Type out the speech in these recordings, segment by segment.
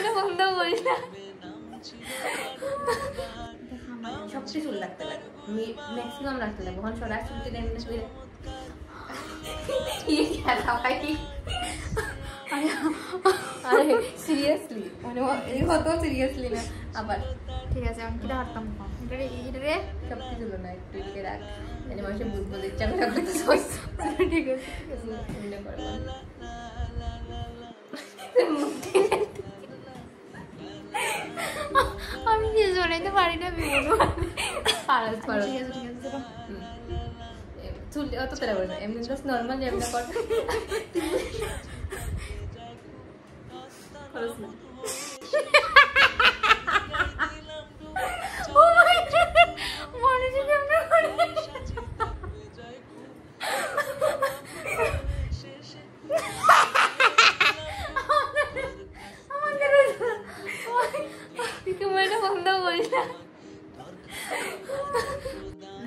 ক্যামেরাটা বন্ধ করি না। সবচেয়ে চুল লাগতে লাগে, ম্যাক্সিমাম লাগতে লাগে। ওখানে সরাস চুলতে নেমে শুয়ে আরে সিরিয়াসলি মানে কত সিরিয়াসলি না আবার। ঠিক আছে আমি কিটা হাঁটতাম রে সবচেয়ে চুল না একটু দিকে রাখ, মানে মানুষের বুঝবো ইচ্ছা করে রাখতে। ঠিক আছে আমি কি জড়াইতে পারি না বিমনু। পারস পারস ঠিক আছে ঠিক আছে চুল অত তেরা করে না, এমনি জাস্ট নরমাল যেমন কর পারস না। ও মাই গড মনে যে কেমনে করে ক্যামেরাটা বন্ধ করি না।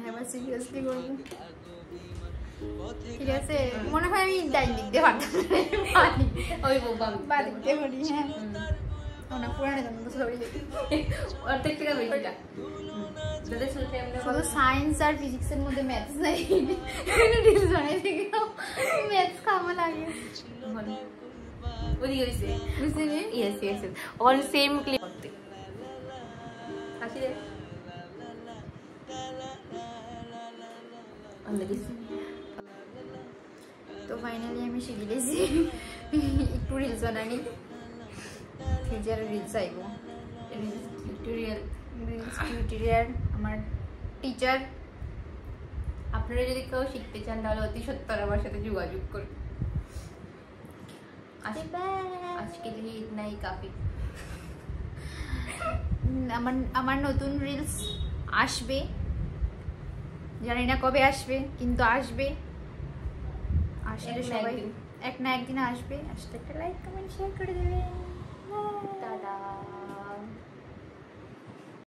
এবার সিরিয়াসলি করবো। ঠিক আছে মনে হয় আমি ডাইন দিক দিয়ে পারতাম ওই বাবা বা দিক দিয়ে করি। হ্যাঁ ওনা পুরানো জন্ম সরি অর্ধেক টাকা বেশিটা শুধু সায়েন্স আর ফিজিক্সের মধ্যে ম্যাথস নাই। রিলস বানাই থেকে ম্যাথস খাওয়া লাগে ওই হইছে বুঝলি। Yes yes all same clip করতে আসি রে তো ফাইনালি আমি শিখে গেছি একটু রিলস বানানি। ফিউচারে রিলস আইব, টিউটোরিয়াল আমার টিচার। আপনারা যদি কেউ শিখতে চান তাহলে অতি সত্তর আমার সাথে যোগাযোগ করুন। আজকে দিনে ইতনাই কাফি। আমার নতুন রিলস আসবে, জানি না কবে আসবে কিন্তু আসবে। আসলে সবাই এক না একদিন আসবে। আসলে একটা লাইক কমেন্ট শেয়ার করে দেবেন। টাটা।